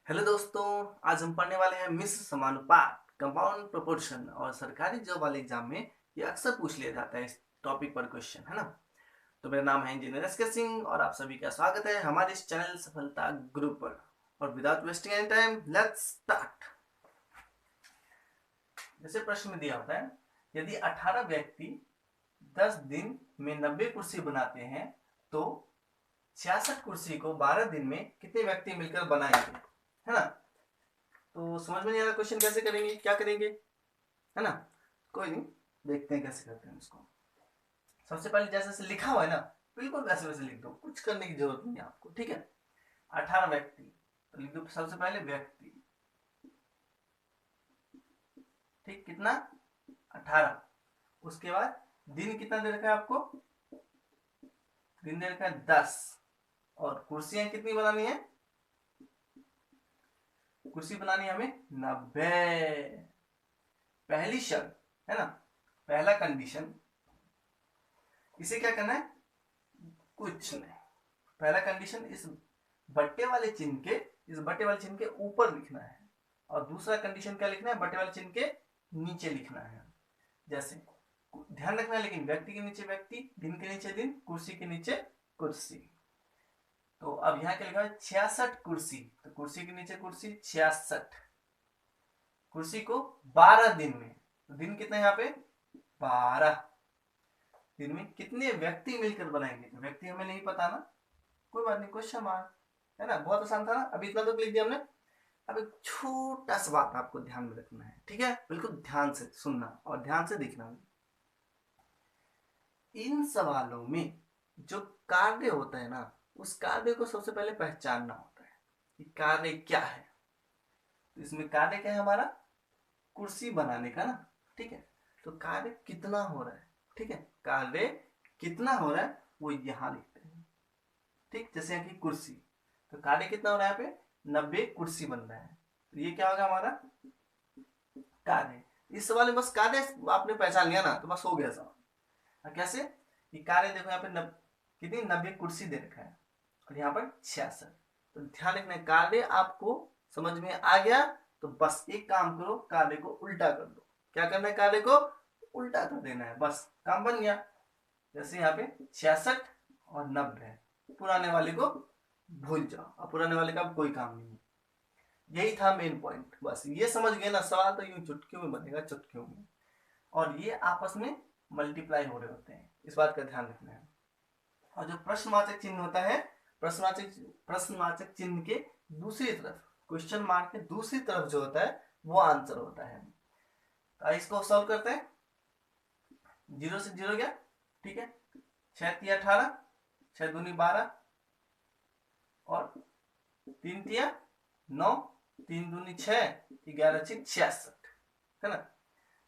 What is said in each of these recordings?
Hello दोस्तों। आज हम पढ़ने वाले हैं मिश्र समानुपात कंपाउंड प्रोपोर्शन। और सरकारी जॉब वाले एग्जाम में ये अक्सर पूछ लिया जाता है, इस टॉपिक पर क्वेश्चन, है ना। तो मेरा नाम है इंजीनियर एसके सिंह और आप सभी का स्वागत है हमारे इस चैनल सफलता ग्रुप पर। और without wasting any time let's start. जैसे प्रश्न में दिया होता है, यदि 18 व्यक्ति 10 दिन में 90 कुर्सी बनाते हैं तो 66 कुर्सी को 12 दिन में कितने व्यक्ति मिलकर बनाएंगे, है ना। तो समझ में नहीं आ रहा क्वेश्चन कैसे करेंगे, क्या करेंगे, है ना। कोई नहीं, देखते हैं कैसे करते हैं उसको। सबसे पहले जैसे से लिखा हुआ है ना, बिल्कुल वैसे वैसे लिख दो, कुछ करने की जरूरत नहीं है आपको, ठीक है। 18 व्यक्ति तो लिख दो सबसे पहले व्यक्ति, ठीक, कितना, 18। उसके बाद दिन कितना दे रखा है आपको, दिन दे रखा है 10। और कुर्सियां कितनी बनानी है, कुर्सी बनानी है हमें 90। पहली शर्त, है ना, पहला कंडीशन, इसे क्या करना है, कुछ नहीं। पहला कंडीशन, इस बट्टे वाले चिन्ह के, इस बट्टे वाले चिन्ह के ऊपर लिखना है। और दूसरा कंडीशन क्या लिखना है, बट्टे वाले चिन्ह के नीचे लिखना है। जैसे ध्यान रखना है, लेकिन व्यक्ति के नीचे व्यक्ति, दिन के नीचे दिन, कुर्सी के नीचे कुर्सी। तो अब यहाँ क्या लिखा है, 66 कुर्सी, तो कुर्सी के नीचे कुर्सी 66। कुर्सी को 12 दिन में, तो दिन कितना है यहाँ पे 12। दिन में कितने व्यक्ति मिलकर बनाएंगे, तो व्यक्ति हमें नहीं पता ना, कोई बात नहीं, क्वेश्चन मार्क, है ना। बहुत आसान था ना, अभी इतना तो लिख दिया हमने। अब एक छोटा सा बात आपको ध्यान में रखना है, ठीक है, बिल्कुल ध्यान से सुनना और ध्यान से देखना। इन सवालों में जो कार्य होता है ना, उस कार्य को सबसे पहले पहचानना होता है कि कार्य क्या है। तो इसमें कार्य क्या है हमारा, कुर्सी बनाने का ना, ठीक है। तो कार्य कितना हो रहा है, ठीक है, कार्य कितना हो रहा है वो यहाँ लिखते हैं, ठीक। जैसे यहाँ की कुर्सी, तो कार्य कितना हो रहा है यहाँ पे 90 कुर्सी बन रहा है, तो ये क्या होगा हमारा कार्य। इस सवाल में बस कार्य आपने पहचान लिया ना तो बस हो गया सवाल। कैसे, ये कार्य देखो यहाँ पे कितनी 90 कुर्सी दे रखा है और यहाँ पर 66। तो ध्यान रखना, कार्य आपको समझ में आ गया तो बस एक काम करो, कार्य को उल्टा कर दो। क्या करना है, कार्य को उल्टा कर देना है, बस काम बन गया। जैसे यहाँ पे 66 और 90 है, पुराने वाले को भूल जाओ, अब पुराने वाले का कोई काम नहीं है। यही था मेन पॉइंट, बस ये समझ गए ना, सवाल तो यूं चुटकियों में बनेगा, चुटकियों में। और ये आपस में मल्टीप्लाई हो रहे होते हैं, इस बात का ध्यान रखना है। और जो प्रश्नवाचक चिन्ह होता है, प्रश्नवाचक चिन्ह के दूसरी तरफ, क्वेश्चन मार्क के दूसरी तरफ जो होता है वो आंसर होता है। तो इसको सॉल्व करते हैं। 0 से 0 गया, ठीक है। 6 तिया 18, 6 दूनी 12 और 3 तिया 9, 3 दूनी 6, 11 6 66, है ना।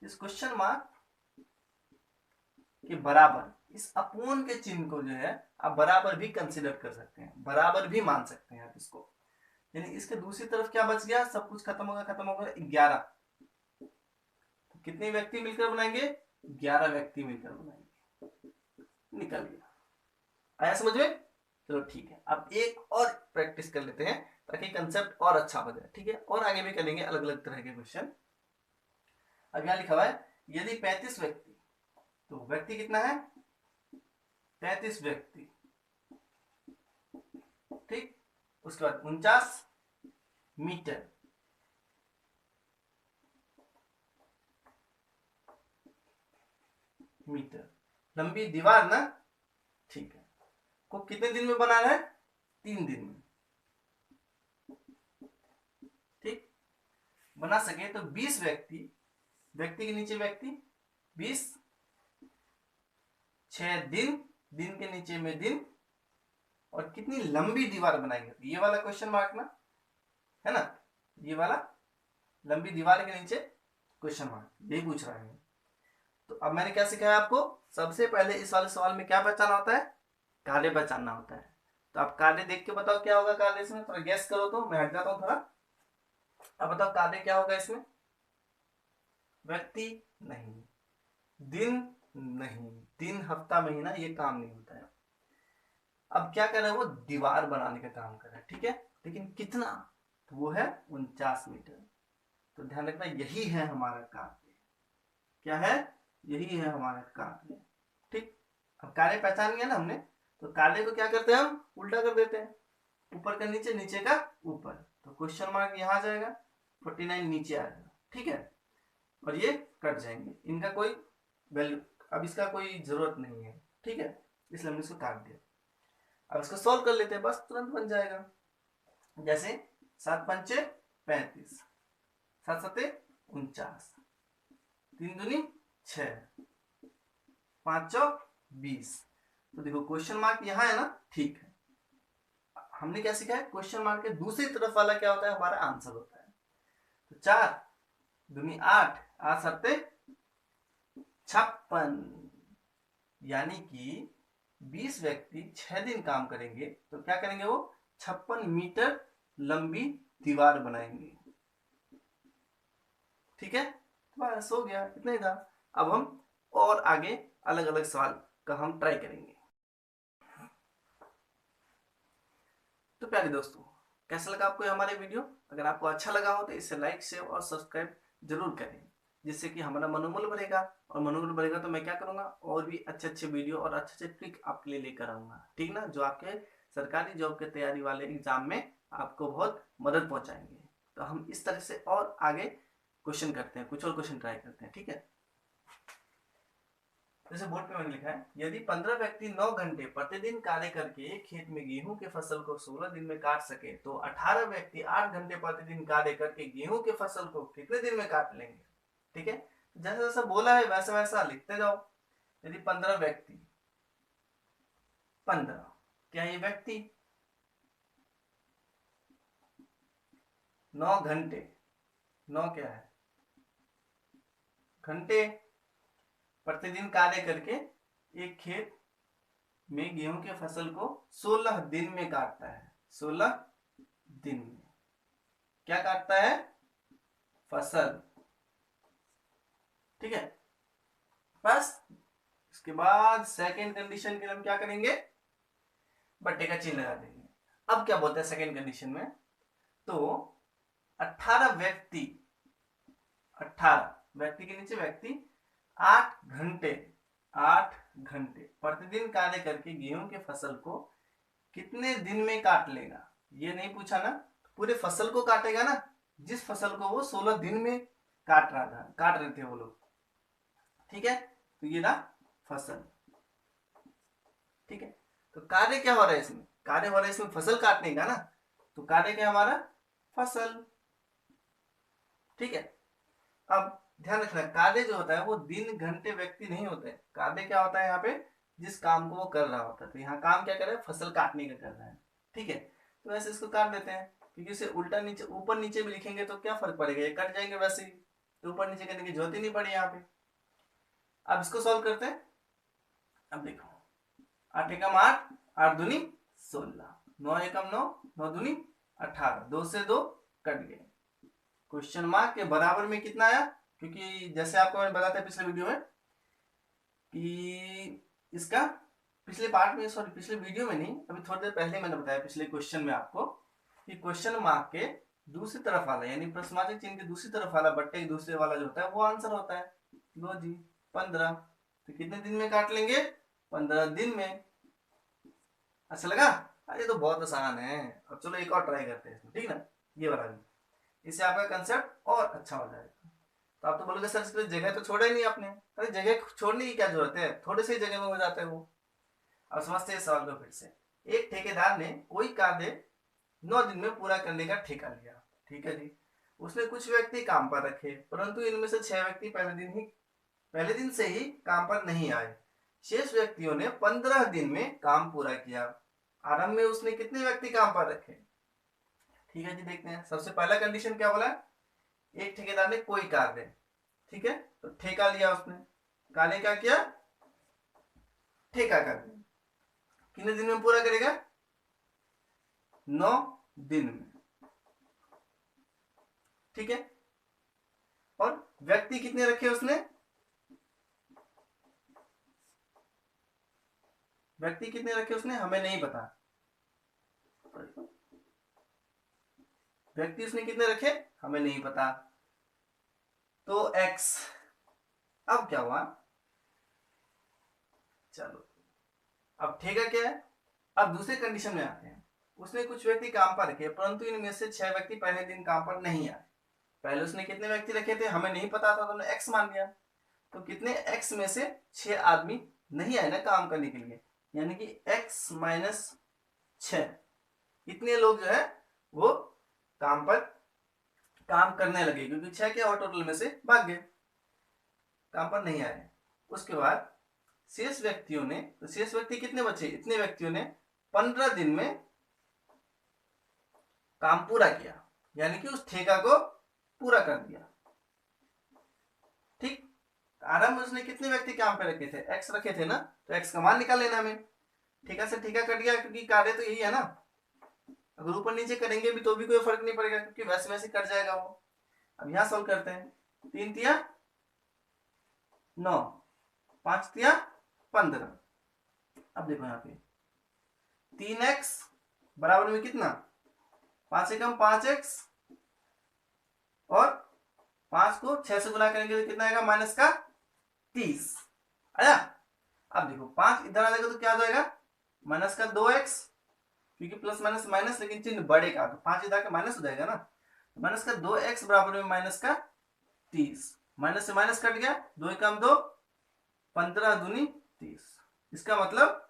इस क्वेश्चन मार्क के बराबर इस अपोन के चिन्ह को जो है आप बराबर भी कंसिडर कर सकते हैं, बराबर भी मान सकते हैं आप इसको। यानी इसके दूसरी तरफ क्या बच गया, सब कुछ खत्म होगा, खत्म होगा 11। तो कितने व्यक्ति मिलकर बनाएंगे, 11 व्यक्ति मिलकर बनाएंगे, निकल गया। आया समझ में, चलो ठीक है। अब एक और प्रैक्टिस कर लेते हैं ताकि कंसेप्ट और अच्छा हो जाए, ठीक है। और आगे भी करेंगे अलग अलग तरह के क्वेश्चन। अब यहां लिखा हुआ है, यदि 35 व्यक्ति, तो व्यक्ति कितना है 33 व्यक्ति, ठीक। उसके बाद 49 मीटर, मीटर लंबी दीवार ना, ठीक है। को कितने दिन में बनाना है, 3 दिन में, ठीक। बना सके तो 20 व्यक्ति, व्यक्ति के नीचे व्यक्ति 20, 6 दिन, दिन के नीचे में दिन, और कितनी लंबी दीवार बनाएंगे, ये वाला क्वेश्चन मार्क ना, है ना, ये वाला लंबी दीवार के नीचे क्वेश्चन मार्क, यही पूछ रहा है। तो अब मैंने क्या सिखाया आपको, सबसे पहले इस वाले सवाल में क्या पहचाना होता है, कार्य पहचानना होता है। तो आप कार्य देख के बताओ क्या होगा कार्य इसमें, थोड़ा गैस करो, तो मैं हट जाता हूं थोड़ा। अब बताओ कार्य क्या होगा इसमें, व्यक्ति नहीं, दिन नहीं, दिन हफ्ता महीना ये काम नहीं होता है। अब क्या कर रहा है वो, दीवार बनाने का काम कर रहा है, ठीक है। लेकिन कितना, तो वो है 49 मीटर। तो ध्यान रखना यही है हमारा कार्य। क्या है? यही है हमारा कार्य। ठीक, अब कार्य पहचान गया ना हमने, तो कार्य को क्या करते हैं हम? उल्टा कर देते हैं, ऊपर का नीचे, नीचे का ऊपर। तो क्वेश्चन मार्क यहाँ आ जाएगा, 49 नीचे आएगा। ठीक है, और ये कट जाएंगे, इनका कोई वैल्यू, अब इसका कोई जरूरत नहीं है। ठीक है, इसलिए हमने इसको काट दिया। अब इसको सॉल्व कर लेते हैं, बस तुरंत बन जाएगा। जैसे 7 पंचे 35, 7 सते 49, 3 दूनी 6, 5 चौक 20। तो देखो क्वेश्चन मार्क यहाँ है ना, ठीक है। हमने क्या सीखा है? क्वेश्चन मार्क के दूसरी तरफ वाला क्या होता है? हमारा आंसर होता है। तो 4 दूनी 8, 8 सत्ते 56, यानी कि 20 व्यक्ति 6 दिन काम करेंगे तो क्या करेंगे? वो 56 मीटर लंबी दीवार बनाएंगे। ठीक है, बस हो गया, इतना ही था। अब हम और आगे अलग अलग सवाल का हम ट्राई करेंगे। तो प्यारे दोस्तों, कैसा लगा आपको हमारे वीडियो? अगर आपको अच्छा लगा हो तो इसे लाइक, शेयर और सब्सक्राइब जरूर करें, जिससे कि हमारा मनोबल बढ़ेगा। और मनोबल बढ़ेगा तो मैं क्या करूंगा? और भी अच्छे अच्छे वीडियो और अच्छे अच्छे ट्रिक आपके लिए लेकर आऊंगा। ठीक ना, जो आपके सरकारी जॉब के तैयारी वाले एग्जाम में आपको बहुत मदद पहुंचाएंगे। तो हम इस तरह से और आगे क्वेश्चन करते हैं, कुछ और क्वेश्चन ट्राई करते हैं। ठीक है, जैसे बोर्ड पे मैंने लिखा है, यदि 15 व्यक्ति 9 घंटे प्रतिदिन कार्य करके एक खेत में गेहूं के फसल को 16 दिन में काट सके, तो 18 व्यक्ति 8 घंटे प्रतिदिन कार्य करके गेहूं के फसल को कितने दिन में काट लेंगे? ठीक है, जैसा जैसा बोला है वैसा वैसा लिखते जाओ। यदि 15 व्यक्ति, 15 क्या ये व्यक्ति, 9 घंटे, 9 क्या है? घंटे, प्रतिदिन कार्य करके एक खेत में गेहूं के फसल को 16 दिन में काटता है। 16 दिन में क्या काटता है? फसल। ठीक है, बस इसके बाद सेकंड कंडीशन के लिए हम क्या करेंगे? बट्टे का चिन्ह लगा देंगे। अब क्या बोलते हैं सेकंड कंडीशन में? तो 18 व्यक्ति, 18 व्यक्ति के नीचे व्यक्ति 8 घंटे, 8 घंटे प्रतिदिन कार्य करके गेहूं के फसल को कितने दिन में काट लेगा? ये नहीं पूछा ना, पूरे फसल को काटेगा ना, जिस फसल को वो 16 दिन में काट रहे थे वो लोग। ठीक है, तो ये रहा फसल। ठीक है, तो कार्य क्या हो रहा है इसमें? कार्य हो रहा है इसमें फसल काटने का ना, तो कार्य क्या हमारा? फसल। ठीक है, अब ध्यान रखना, कार्य जो होता है वो दिन घंटे व्यक्ति नहीं होते हैं। कार्य क्या होता है यहाँ पे? जिस काम को वो कर रहा होता है। तो यहाँ काम क्या कर रहा है? फसल काटने का कर रहा है। ठीक है, तो वैसे इसको काट देते हैं, क्योंकि इसे उल्टा नीचे ऊपर नीचे भी लिखेंगे तो क्या फर्क पड़ेगा, ये कट जाएंगे वैसे ही, तो ऊपर नीचे करने की जरूरत ही नहीं पड़ी यहाँ पे। अब इसको सॉल्व करते हैं। अब देखो, 8 एकम 8, 8 दूनी 16, 9 एकम 9, 9 दूनी 18, 2 से 2 कट गए। क्वेश्चन मार्क के बराबर में कितना आया? क्योंकि जैसे आपको मैंने बताया था पिछले वीडियो में कि इसका पिछले पार्ट में, सॉरी पिछले वीडियो में नहीं, अभी थोड़ी देर पहले मैंने बताया पिछले क्वेश्चन में आपको कि क्वेश्चन मार्क के दूसरी तरफ वाला, यानी प्रश्नवाचक चिन्ह के दूसरी तरफ वाला, बट्टे के दूसरे वाला जो होता है वो आंसर होता है। लो जी, 15। तो कितने दिन में काट लेंगे? 15 दिन में। अच्छा लगा? अरे तो बहुत आसान है। अब चलो एक और ट्राई करते हैं इसमें, ठीक है ना, ये वाला भी, इससे आपका कंसेप्ट और अच्छा हो जाएगा। तो आप तो बोलोगे सर इसमें जगह तो छोड़ा ही नहीं आपने। अरे जगह छोड़ने की क्या जरूरत है, थोड़े से जगह में हो जाता है वो। अब समझते हैं सवाल को फिर से। एक ठेकेदार ने कोई कार्य 9 दिन में पूरा करने का ठेका लिया। ठीक है जी, उसने कुछ व्यक्ति काम पर रखे, परंतु इनमें से 6 व्यक्ति पहले दिन से ही काम पर नहीं आए। शेष व्यक्तियों ने 15 दिन में काम पूरा किया। आरंभ में उसने कितने व्यक्ति काम पर रखे? ठीक है जी, देखते हैं। सबसे पहला कंडीशन क्या बोला? एक ठेकेदार ने कोई कार्य, ठीक है, तो ठेका लिया उसने, कार्य क्या किया? ठेका कर दिया। कितने दिन में पूरा करेगा? 9 दिन में। ठीक है, और व्यक्ति कितने रखे उसने? व्यक्ति कितने रखे उसने हमें नहीं पता। व्यक्ति उसने कितने रखे हमें नहीं पता, तो x। अब क्या हुआ, चलो अब ठेका क्या है, अब दूसरे कंडीशन में आते हैं। उसने कुछ व्यक्ति काम पर रखे परंतु इनमें से 6 व्यक्ति पहले दिन काम पर नहीं आए। पहले उसने कितने व्यक्ति रखे थे हमें नहीं पता था, तो हमने x मान लिया। तो कितने x में से 6 आदमी नहीं आए ना काम करने के लिए, यानी कि x माइनस 6, इतने लोग जो है वो काम पर काम करने लगे, क्योंकि 6 के और टोटल में से भाग गए, काम पर नहीं आए। उसके बाद शेष व्यक्तियों ने, तो शेष व्यक्ति कितने बचे, इतने व्यक्तियों ने 15 दिन में काम पूरा किया, यानी कि उस ठेका को पूरा कर दिया। ठीक, आरंभ में उसने कितने व्यक्ति काम पे रखे थे, x रखे थे ना, तो x का मान निकाल लेना हमें। ठेका से ठेका कट गया, क्योंकि कार्य तो यही है ना, अगर ऊपर नीचे करेंगे भी तो भी कोई फर्क नहीं पड़ेगा, क्योंकि वैसे वैसे कट जाएगा वो। अब यहां सॉल्व करते हैं, 3 तिया 9, 5 तिया 15। अब देखो यहाँ पे 3x बराबर में कितना, 5 से कम 5x, और 5 को 6 से गुना करेंगे तो कितना आएगा, माइनस का 30 आया। अब देखो 5 इधर आ जाएगा तो क्या आ जाएगा, माइनस का 2x, क्योंकि प्लस माइनस माइनस लेकिन चिन्ह बढ़ेगा, तो 5 इधर का माइनस हो जाएगा ना, माइनस का 2x बराबर में माइनस का 30, माइनस से माइनस कट गया, 2 कम 2, 15 दूनी 30। इसका मतलब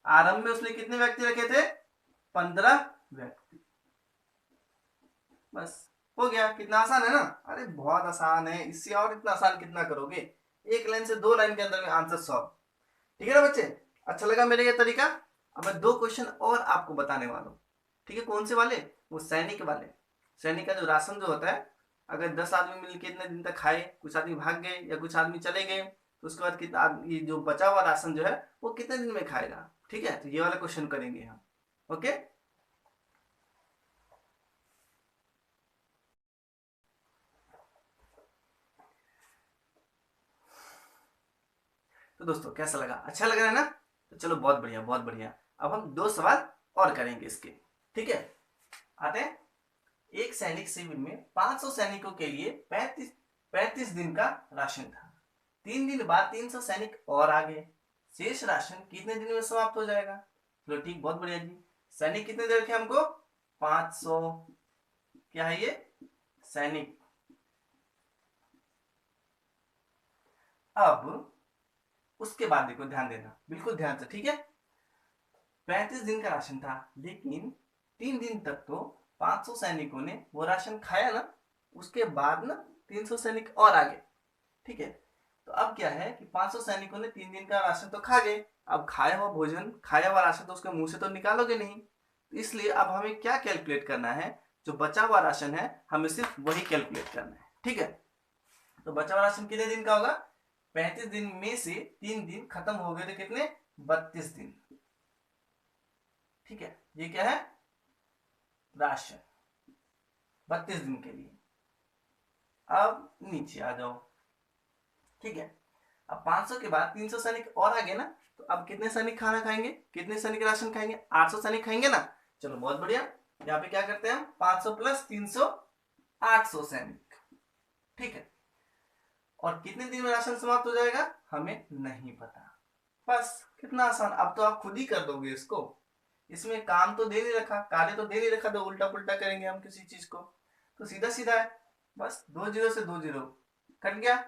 आरंभ में उसने कितने व्यक्ति रखे थे, 15 व्यक्ति। बस हो गया, कितना आसान है ना, अरे बहुत आसान है, इससे और इतना आसान कितना करोगे, एक लाइन से 2 लाइन के अंदर में आंसर सॉल्व। ठीक है ना बच्चे, अच्छा लगा मेरा ये तरीका। अब मैं 2 क्वेश्चन और आपको बताने वाला हूँ। ठीक है, कौन से वाले, वो सैनिक वाले। सैनिक का जो राशन जो होता है, अगर 10 आदमी मिलकर इतने दिन तक खाए, कुछ आदमी भाग गए या कुछ आदमी चले गए, तो उसके बाद कितना ये जो बचा हुआ राशन जो है वो कितने दिन में खाएगा। ठीक है, तो ये वाला क्वेश्चन करेंगे हम। ओके, तो दोस्तों कैसा लगा, अच्छा लग रहा है ना, तो चलो बहुत बढ़िया बहुत बढ़िया। अब हम 2 सवाल और करेंगे इसके। ठीक है, आते हैं। एक सैनिक शिविर में 500 सैनिकों के लिए 35 दिन का राशन था। 3 दिन बाद 300 सैनिक और आ गए, शेष राशन कितने दिन में समाप्त हो जाएगा। चलो ठीक, बहुत बढ़िया जी। सैनिक कितने दे रखे हमको, 500, क्या है ये, सैनिक। अब उसके बाद देखो, ध्यान देना बिल्कुल ध्यान से, ठीक है। 35 दिन का राशन था, लेकिन 3 दिन तक तो 500 सैनिकों ने वो राशन खाया ना, उसके बाद ना 300 सैनिक और आ गए। ठीक है, तो अब क्या है कि 500 सैनिकों ने 3 दिन का राशन तो खा गए, अब खाया हुआ भोजन, खाया हुआ राशन तो उसके मुंह से तो निकालोगे नहीं, तो इसलिए अब हमें क्या कैलकुलेट करना है, जो बचा हुआ राशन है हमें सिर्फ वही कैलकुलेट करना है। ठीक है, तो बचा हुआ राशन कितने दिन का होगा, 35 दिन में से 3 दिन खत्म हो गए तो कितने, 32 दिन। ठीक है, ये क्या है, राशन 32 दिन के लिए। अब नीचे आ जाओ। ठीक है, अब 500 के बाद 300 सैनिक और आ गए ना, तो अब कितने सैनिक खाना खाएंगे, कितने सैनिक राशन खाएंगे, 800 सैनिक खाएंगे ना। चलो बहुत बढ़िया, यहाँ पे क्या करते हैं हम, 500 प्लस 300, 800 सैनिक। ठीक है, और कितने दिन में राशन समाप्त हो जाएगा हमें नहीं पता। बस कितना आसान, अब तो आप खुद ही कर दोगे इसको, इसमें काम तो दे नहीं रखा, कार्य तो दे नहीं रखा, तो उल्टा पुल्टा करेंगे हम किसी चीज को, तो सीधा सीधा है। बस 2 जीरो से 2 जीरो कट गया।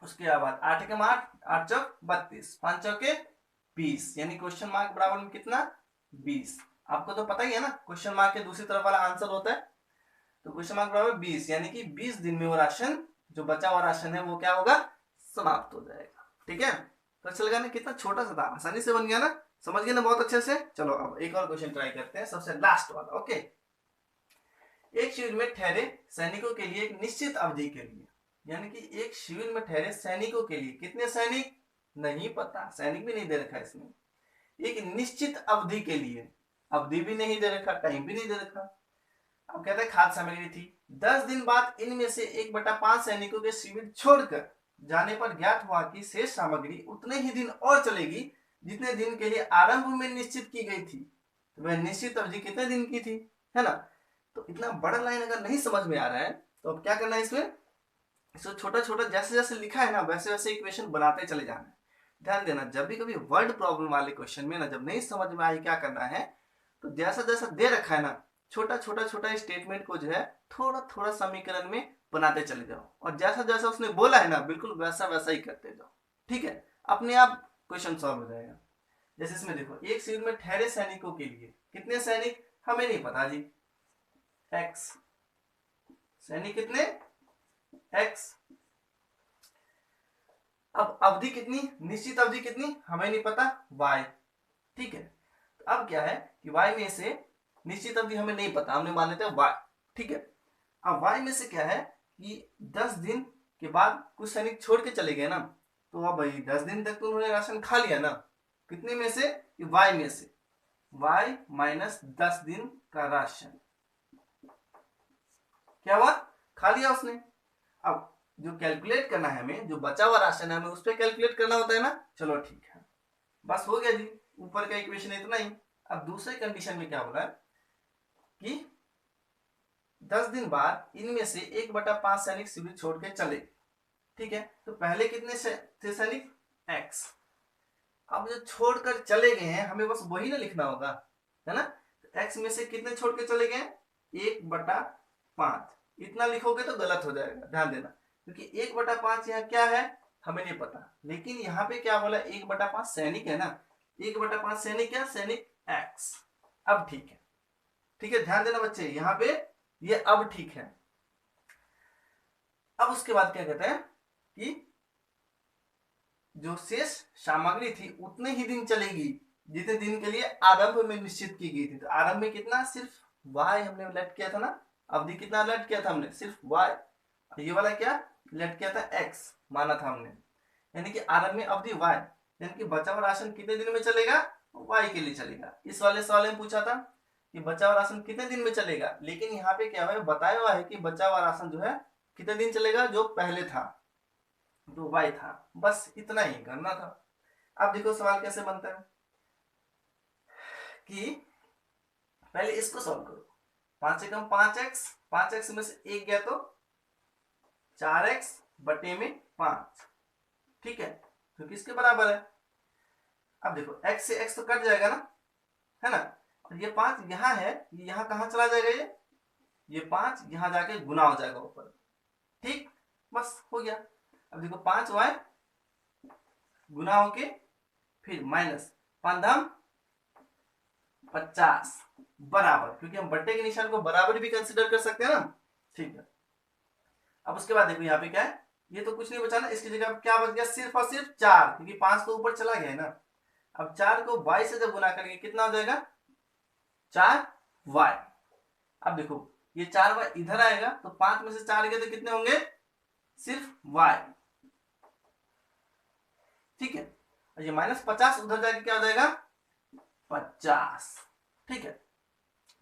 उसके बाद 8 के 8, 8 चौक 32, 5 चौके 20, यानी क्वेश्चन मार्क बराबर में कितना, 20। आपको तो पता ही है ना, क्वेश्चन मार्क के दूसरी तरफ वाला आंसर होता है, तो क्वेश्चन मार्क बराबर 20, यानी कि 20 दिन में वो राशन, जो बचा हुआ राशन है वो क्या होगा, समाप्त हो जाएगा। ठीक है, तो अच्छा लगा ना, कितना छोटा सा था, आसानी से बन गया ना, समझ गए ना बहुत अच्छे से। चलो अब एक और क्वेश्चन ट्राई करते हैं, सबसे लास्ट वाला। ओके, एक शिविर में ठहरे सैनिकों के लिए एक निश्चित अवधि के लिए, यानी कि एक शिविर में ठहरे सैनिकों के लिए कितने सैनिक नहीं पता, सैनिक भी नहीं दे रखा इसमें, एक निश्चित अवधि के लिए, अवधि भी नहीं दे रखा, टाइम भी नहीं दे रखा। अब कहते हैं खाद्य सामग्री थी, 10 दिन बाद इनमें से 1/5 सैनिकों के शिविर छोड़कर जाने पर ज्ञात हुआ कि शेष सामग्री उतने ही दिन और चलेगी जितने दिन के लिए आरंभ में निश्चित की गई थी। तो वह निश्चित अवधि कितने दिन की थी, है ना। तो इतना बड़ा लाइन अगर नहीं समझ में आ रहा है तो अब क्या करना है, इसको छोटा छोटा जैसे जैसे लिखा है ना वैसे वैसे इक्वेशन बनाते चले जाना है। ध्यान देना, जब भी कभी वर्ड प्रॉब्लम वाले क्वेश्चन में ना जब नहीं समझ में आए क्या करना है, तो जैसा जैसा दे रखा है ना छोटा छोटा छोटा स्टेटमेंट को जो है थोड़ा थोड़ा समीकरण में बनाते चले जाओ, और जैसा जैसा उसने बोला है ना बिल्कुल वैसा वैसा ही करते जाओ। ठीक है, अपने आप क्वेश्चन सॉल्व हो जाएगा। जैसे इसमें देखो, एक शिविर में ठहरे सैनिकों के लिए कितने सैनिक हमें नहीं पता जी, एक्स सैनिक कितने, एक्स। अब अवधि कितनी, निश्चित अवधि कितनी हमें नहीं पता, y। ठीक है, तो अब क्या है कि y में से निश्चित अवधि हमें नहीं पता, हमने मान लेते हैं y। ठीक है, अब y में से क्या है कि 10 दिन के बाद कुछ सैनिक छोड़ के चले गए ना, तो अब भाई 10 दिन तक तो उन्होंने राशन खा लिया ना, कितने में से, कि y में से, y माइनस 10 दिन का राशन क्या हुआ, खा लिया उसने। अब जो कैलकुलेट करना है हमें, जो बचा हुआ राशन है हमें उस पर कैलकुलेट करना होता है ना। चलो ठीक है, बस हो गया जी, ऊपर का इक्वेशन इतना ही। अब दूसरे कंडीशन में क्या बोला है कि 10 दिन बाद इनमें से 1/5 सैनिक शिविर छोड़ के चले। ठीक है, तो पहले कितने थे सैनिक, x। अब जो छोड़कर चले गए हैं हमें बस वही ना लिखना होगा, है ना। x में से कितने छोड़ के चले गए, 1/5। इतना लिखोगे तो गलत हो जाएगा, ध्यान देना, क्योंकि 1/5 यहाँ क्या है हमें नहीं पता, लेकिन यहाँ पे क्या बोला 1/5 सैनिक है ना, 1/5 सैनिक क्या, सैनिक x। अब ठीक है, ठीक है, ध्यान देना बच्चे यहाँ पे ये अब ठीक है। अब उसके बाद क्या कहते हैं कि जो शेष सामग्री थी उतने ही दिन चलेगी जितने दिन के लिए आरंभ में निश्चित की गई थी। तो आरंभ में कितना, सिर्फ y हमने लेट किया था ना, अवधि कितना लेट किया था हमने, सिर्फ y। ये वाला क्या लेट किया था, x माना था हमने, यानी कि आरंभ में अवधि y, यानी कि बचा हुआ राशन कितने दिन में चलेगा, y के लिए चलेगा। इस वाले सवाल में पूछा था कि बचा हुआ राशन कितने दिन में चलेगा, लेकिन यहाँ पे क्या है बताया हुआ है कि बचा हुआ राशन जो है कितने दिन चलेगा, जो पहले था तो y था, बस इतना ही करना था। अब देखो सवाल कैसे बनता है कि पहले इसको सॉल्व करो, 5 से कम 5x, 5x में से एक गया तो 4x बटे में 5। ठीक है, तो किसके बराबर है, अब देखो x से x तो कट जाएगा ना, है ना, और ये 5 यहाँ है, ये यहाँ कहाँ चला जाएगा, ये 5 यहाँ जाके गुना हो जाएगा ऊपर। ठीक, बस हो गया। अब देखो 5y गुना होके फिर माइनस 5 50 बराबर, क्योंकि हम बट्टे के निशान को बराबर भी कंसिडर कर सकते हैं ना। ठीक है, अब उसके बाद देखो यहाँ पे क्या है, ये तो कुछ नहीं बचा ना, इसकी जगह क्या बच गया, सिर्फ और सिर्फ 4, क्योंकि 5 तो ऊपर चला गया है ना। अब 4 को y से जब गुना करेंगे कितना हो जाएगा, 4y। अब देखो ये 4y इधर आएगा तो 5 में से 4 गए तो कितने होंगे, सिर्फ y। ठीक है, और ये -50 उधर जाके क्या हो जाएगा, 50। ठीक है,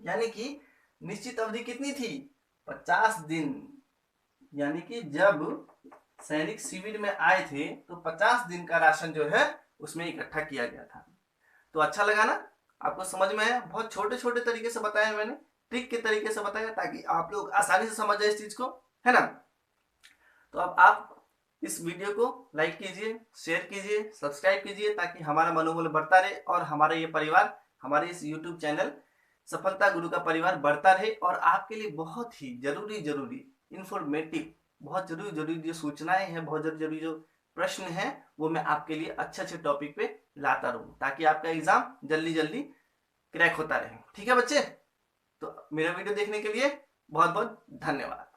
यानी कि निश्चित अवधि कितनी थी, 50 दिन, यानी कि जब सैनिक शिविर में आए थे तो 50 दिन का राशन जो है उसमें इकट्ठा किया गया था। तो अच्छा लगा ना, आपको समझ में आया, बहुत छोटे छोटे तरीके से बताया मैंने, ट्रिक के तरीके से बताया ताकि आप लोग आसानी से समझ जाए इस चीज को, है ना। तो अब आप इस वीडियो को लाइक कीजिए, शेयर कीजिए, सब्सक्राइब कीजिए, ताकि हमारा मनोबल बढ़ता रहे और हमारा ये परिवार, हमारे इस यूट्यूब चैनल सफलता गुरु का परिवार बढ़ता रहे, और आपके लिए बहुत ही जरूरी इंफॉर्मेटिव, बहुत जरूरी जो सूचनाएं हैं, बहुत जरूरी जो प्रश्न हैं, वो मैं आपके लिए अच्छे टॉपिक पे लाता रहूं, ताकि आपका एग्जाम जल्दी क्रैक होता रहे। ठीक है बच्चे, तो मेरा वीडियो देखने के लिए बहुत बहुत धन्यवाद।